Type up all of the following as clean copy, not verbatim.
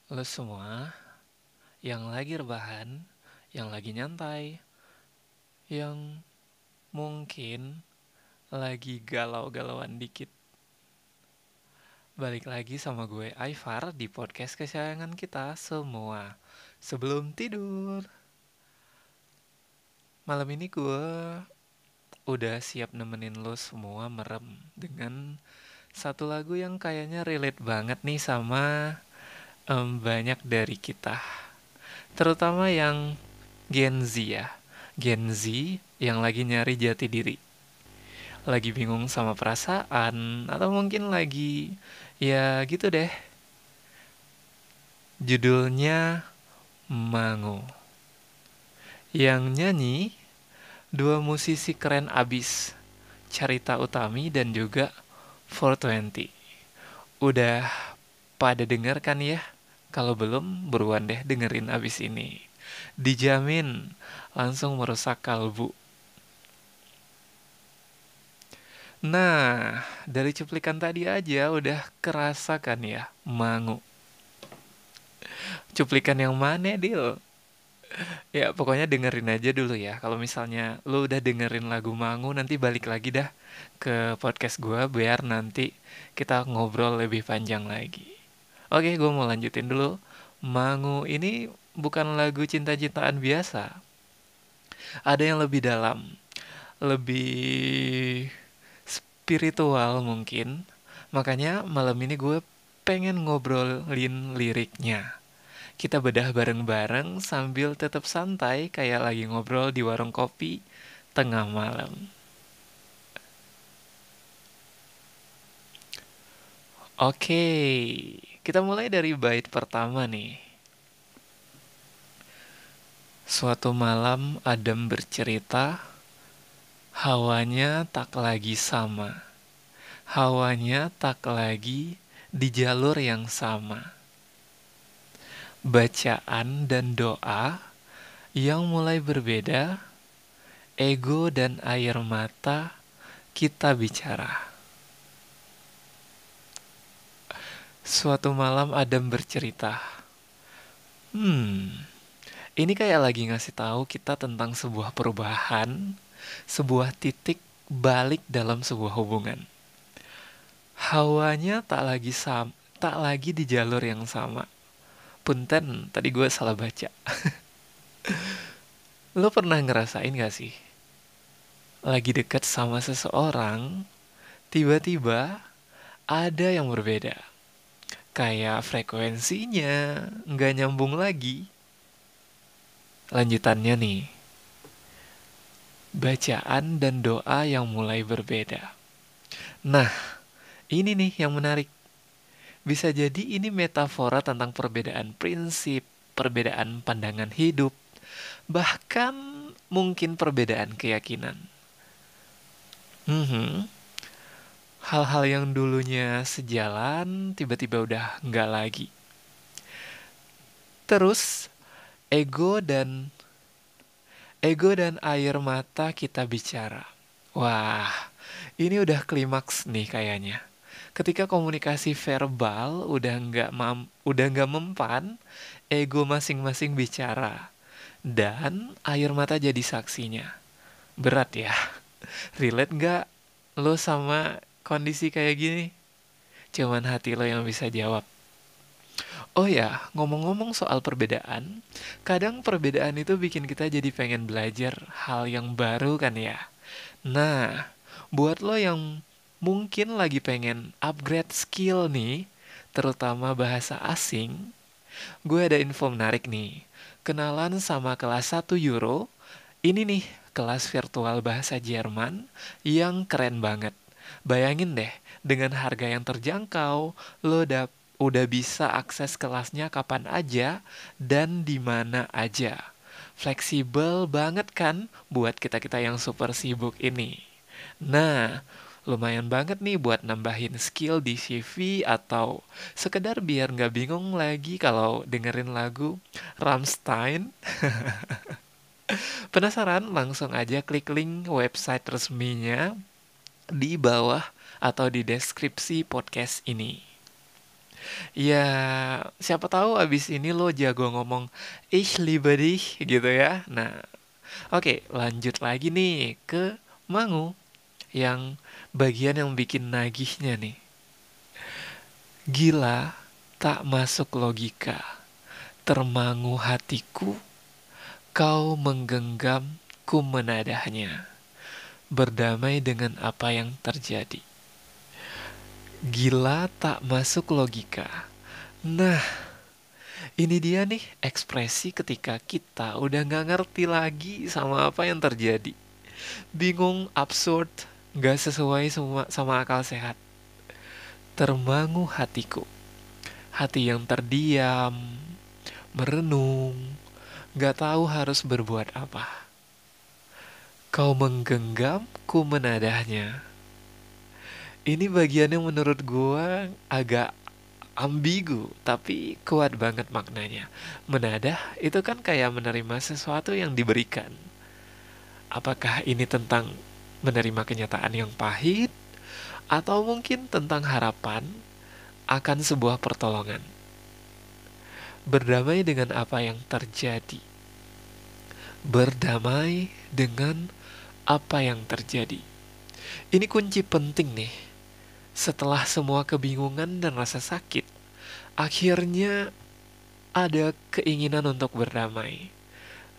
Lo semua yang lagi rebahan, yang lagi nyantai, yang mungkin lagi galau-galauan dikit. Balik lagi sama gue Aifar di podcast kesayangan kita semua. Sebelum tidur, malam ini gue udah siap nemenin lo semua merem dengan satu lagu yang kayaknya relate banget nih sama banyak dari kita. Terutama yang Gen Z ya. Gen Z yang lagi nyari jati diri. Lagi bingung sama perasaan atau mungkin lagi ya gitu deh. Judulnya Mangu. Yang nyanyi dua musisi keren abis, Carita Utami dan juga 420. Udah pada denger kan ya? Kalau belum, buruan deh dengerin abis ini. Dijamin langsung merusak kalbu. Nah, dari cuplikan tadi aja udah kerasa kan ya, Mangu. Cuplikan yang mana, Dil? Ya, pokoknya dengerin aja dulu ya. Kalau misalnya lu udah dengerin lagu Mangu, nanti balik lagi dah ke podcast gua biar nanti kita ngobrol lebih panjang lagi. Oke, gua mau lanjutin dulu. Mangu ini bukan lagu cinta-cintaan biasa. Ada yang lebih dalam, lebih spiritual mungkin. Makanya malam ini gue pengen ngobrolin liriknya. Kita bedah bareng-bareng sambil tetap santai kayak lagi ngobrol di warung kopi tengah malam. Oke, kita mulai dari bait pertama nih. Suatu malam Adam bercerita, hawanya tak lagi sama. Hawanya tak lagi di jalur yang sama. Bacaan dan doa yang mulai berbeda, ego dan air mata kita bicara. Suatu malam Adam bercerita, ini kayak lagi ngasih tahu kita tentang sebuah perubahan, sebuah titik balik dalam sebuah hubungan. Hawanya tak lagi di jalur yang sama. Punten, tadi gue salah baca. Lo pernah ngerasain gak sih? Lagi deket sama seseorang, tiba-tiba ada yang berbeda. Kayak frekuensinya nggak nyambung lagi. Lanjutannya nih, bacaan dan doa yang mulai berbeda. Nah, ini nih yang menarik. Bisa jadi ini metafora tentang perbedaan prinsip, perbedaan pandangan hidup, bahkan mungkin perbedaan keyakinan. Mhm. Hal-hal yang dulunya sejalan tiba-tiba udah nggak lagi. Terus ego dan air mata kita bicara. Wah, ini udah klimaks nih kayaknya. Ketika komunikasi verbal udah nggak mempan, ego masing-masing bicara dan air mata jadi saksinya. Berat ya. Relate nggak lo sama kondisi kayak gini? Cuman hati lo yang bisa jawab. Oh ya, ngomong-ngomong soal perbedaan, kadang perbedaan itu bikin kita jadi pengen belajar hal yang baru kan ya. Nah, buat lo yang mungkin lagi pengen upgrade skill nih, terutama bahasa asing, gue ada info menarik nih. Kenalan sama kelas 1 Euro, ini nih kelas virtual bahasa Jerman yang keren banget. Bayangin deh, dengan harga yang terjangkau, udah bisa akses kelasnya kapan aja dan di mana aja. Fleksibel banget kan buat kita-kita yang super sibuk ini. Nah, lumayan banget nih buat nambahin skill di CV atau sekedar biar nggak bingung lagi kalau dengerin lagu Rammstein. Penasaran? Langsung aja klik link website resminya di bawah atau di deskripsi podcast ini. Ya, siapa tahu abis ini lo jago ngomong ich liebe dich gitu ya. Nah, oke, lanjut lagi nih ke Mangu yang bagian yang bikin nagihnya nih. Gila, tak masuk logika. Termangu hatiku, kau menggenggam, ku menadahnya. Berdamai dengan apa yang terjadi. Gila tak masuk logika. Nah, ini dia nih ekspresi ketika kita udah gak ngerti lagi sama apa yang terjadi. Bingung, absurd, gak sesuai sama akal sehat. Termangu hatiku. Hati yang terdiam, merenung, gak tahu harus berbuat apa. Kau menggenggam, ku menadahnya. Ini bagian yang menurut gua agak ambigu, tapi kuat banget maknanya. Menadah itu kan kayak menerima sesuatu yang diberikan. Apakah ini tentang menerima kenyataan yang pahit, atau mungkin tentang harapan akan sebuah pertolongan? Berdamai dengan apa yang terjadi. Berdamai dengan apa yang terjadi. Ini kunci penting nih. Setelah semua kebingungan dan rasa sakit, akhirnya ada keinginan untuk berdamai.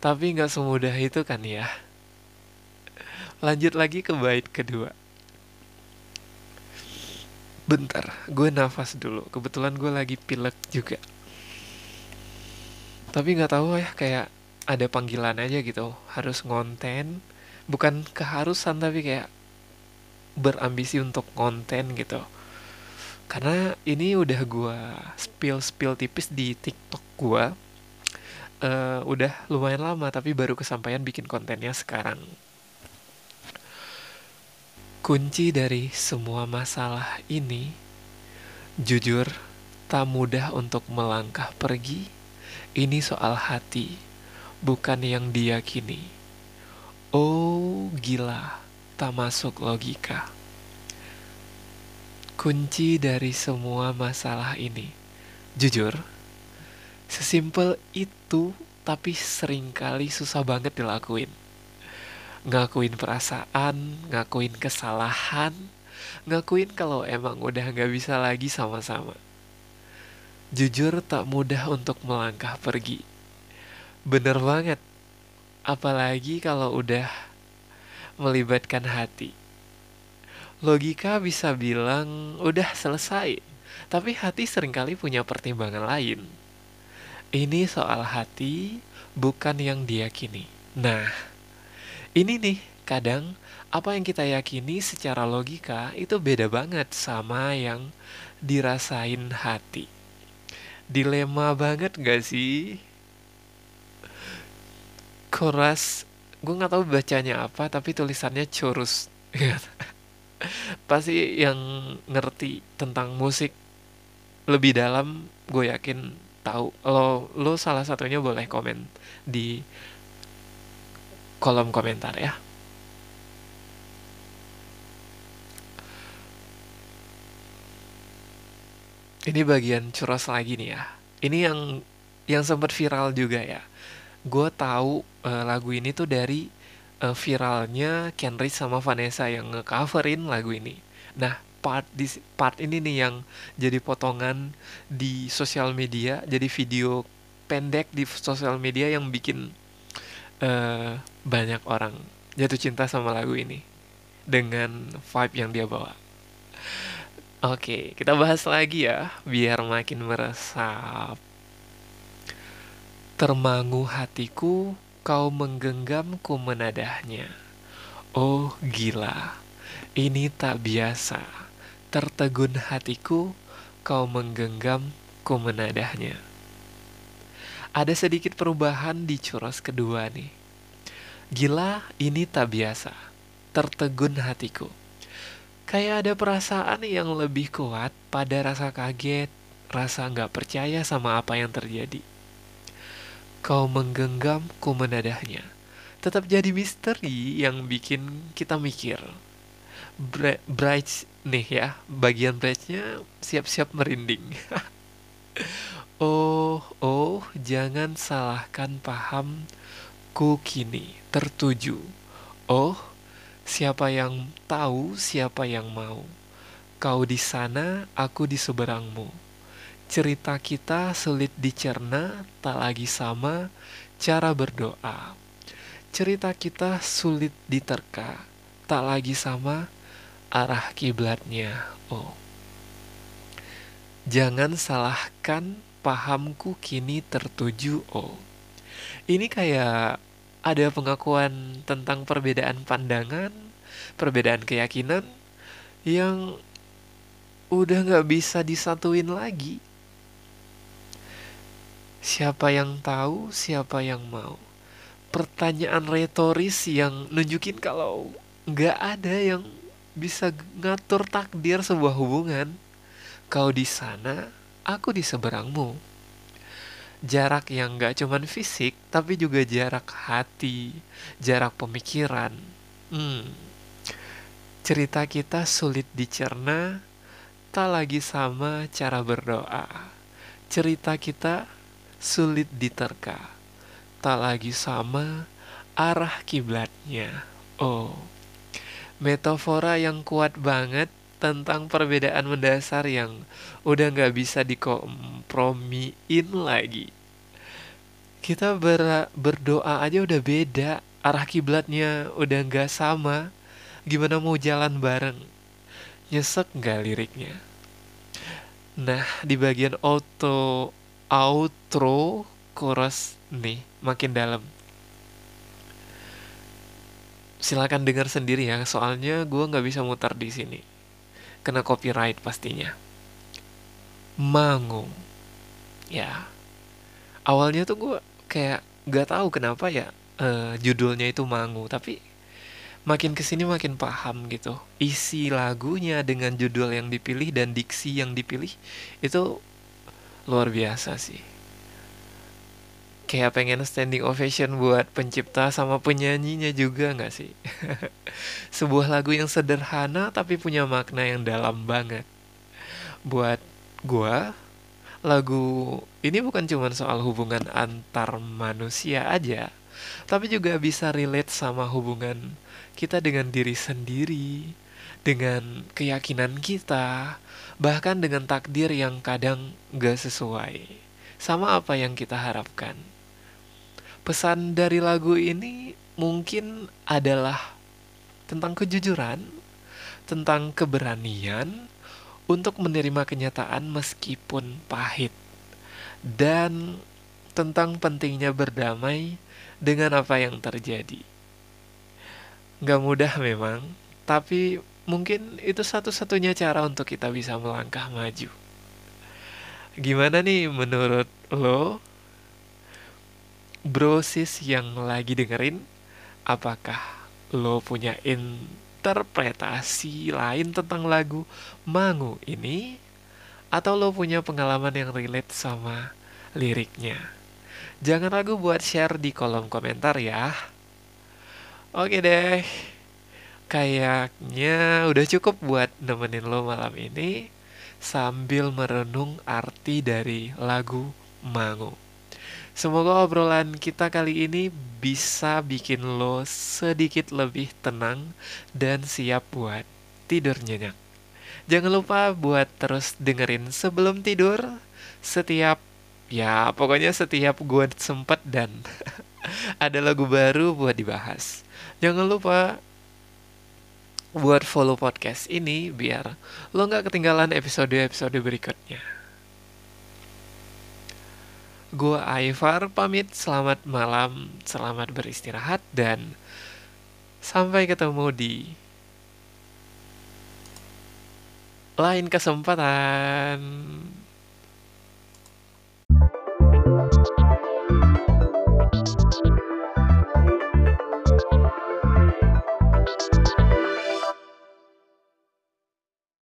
Tapi nggak semudah itu kan ya. Lanjut lagi ke bait kedua. Bentar, gue nafas dulu. Kebetulan gue lagi pilek juga. Tapi nggak tahu ya, kayak ada panggilan aja gitu. Harus ngonten, bukan keharusan tapi kayak berambisi untuk konten gitu. Karena ini udah gue spill tipis di TikTok gue. Udah lumayan lama tapi baru kesampaian bikin kontennya sekarang. Kunci dari semua masalah ini, jujur, tak mudah untuk melangkah pergi. Ini soal hati, bukan yang diyakini. Oh gila, tak masuk logika. Kunci dari semua masalah ini, jujur, sesimpel itu tapi seringkali susah banget dilakuin. Ngakuin perasaan, ngakuin kesalahan, ngakuin kalau emang udah gak bisa lagi sama-sama. Jujur tak mudah untuk melangkah pergi. Bener banget, apalagi kalau udah melibatkan hati. Logika bisa bilang udah selesai, tapi hati seringkali punya pertimbangan lain. Ini soal hati, bukan yang diyakini. Nah, ini nih, kadang apa yang kita yakini secara logika itu beda banget sama yang dirasain hati. Dilema banget gak sih? Koras, gue gak tahu bacanya apa, tapi tulisannya chorus. Pasti yang ngerti tentang musik lebih dalam, gue yakin tahu. Lo salah satunya boleh komen di kolom komentar ya. Ini bagian churros lagi nih ya. Ini yang sempat viral juga ya. Gue tahu lagu ini tuh dari viralnya Kenry sama Vanessa yang ngecoverin lagu ini. Nah, part ini nih yang jadi potongan di sosial media, jadi video pendek di sosial media yang bikin banyak orang jatuh cinta sama lagu ini dengan vibe yang dia bawa. Oke, kita bahas lagi ya, biar makin meresap. Termangu hatiku, kau menggenggamku menadahnya. Oh gila, ini tak biasa. Tertegun hatiku, kau menggenggamku menadahnya. Ada sedikit perubahan di chorus kedua nih. Gila, ini tak biasa. Tertegun hatiku. Kayak ada perasaan yang lebih kuat pada rasa kaget, rasa nggak percaya sama apa yang terjadi. Kau menggenggam, ku menadahnya. Tetap jadi misteri yang bikin kita mikir. Bright nih ya, bagian brightnya siap-siap merinding. Oh, oh, jangan salahkan pahamku kini tertuju. Oh, siapa yang tahu, siapa yang mau. Kau di sana, aku di seberangmu. Cerita kita sulit dicerna, tak lagi sama cara berdoa. Cerita kita sulit diterka, tak lagi sama arah kiblatnya. Oh, jangan salahkan pahamku kini tertuju. Oh, ini kayak ada pengakuan tentang perbedaan pandangan, perbedaan keyakinan yang udah nggak bisa disatuin lagi. Siapa yang tahu, siapa yang mau? Pertanyaan retoris yang nunjukin kalau nggak ada yang bisa ngatur takdir sebuah hubungan. Kau di sana, aku di seberangmu. Jarak yang nggak cuman fisik, tapi juga jarak hati, jarak pemikiran. Hmm, cerita kita sulit dicerna, tak lagi sama cara berdoa. Cerita kita sulit diterka, tak lagi sama arah kiblatnya. Oh, metafora yang kuat banget tentang perbedaan mendasar yang udah nggak bisa dikompromiin lagi. Kita berdoa aja udah beda, arah kiblatnya udah nggak sama. Gimana mau jalan bareng? Nyesek nggak liriknya? Nah, di bagian outro chorus nih makin dalam. Silakan dengar sendiri ya, soalnya gue nggak bisa mutar di sini. Kena copyright pastinya. Mangu, ya. Awalnya tuh gue kayak nggak tahu kenapa ya judulnya itu Mangu, tapi makin kesini makin paham gitu. Isi lagunya dengan judul yang dipilih dan diksi yang dipilih itu luar biasa sih. Kayak pengen standing ovation buat pencipta sama penyanyinya juga nggak sih? Sebuah lagu yang sederhana tapi punya makna yang dalam banget. Buat gua, lagu ini bukan cuma soal hubungan antar manusia aja, tapi juga bisa relate sama hubungan kita dengan diri sendiri, dengan keyakinan kita, bahkan dengan takdir yang kadang gak sesuai sama apa yang kita harapkan. Pesan dari lagu ini mungkin adalah tentang kejujuran, tentang keberanian untuk menerima kenyataan meskipun pahit, dan tentang pentingnya berdamai dengan apa yang terjadi. Gak mudah memang, tapi mungkin itu satu-satunya cara untuk kita bisa melangkah maju. Gimana nih menurut lo, brosis yang lagi dengerin? Apakah lo punya interpretasi lain tentang lagu Mangu ini? Atau lo punya pengalaman yang relate sama liriknya? Jangan ragu buat share di kolom komentar ya. Oke deh, kayaknya udah cukup buat nemenin lo malam ini sambil merenung arti dari lagu Mangu. Semoga obrolan kita kali ini bisa bikin lo sedikit lebih tenang dan siap buat tidur nyenyak. Jangan lupa buat terus dengerin sebelum tidur setiap, ya pokoknya setiap gue sempet dan ada lagu baru buat dibahas. Jangan lupa buat follow podcast ini biar lo nggak ketinggalan episode-episode berikutnya. Gue Aifar pamit, selamat malam, selamat beristirahat, dan sampai ketemu di lain kesempatan.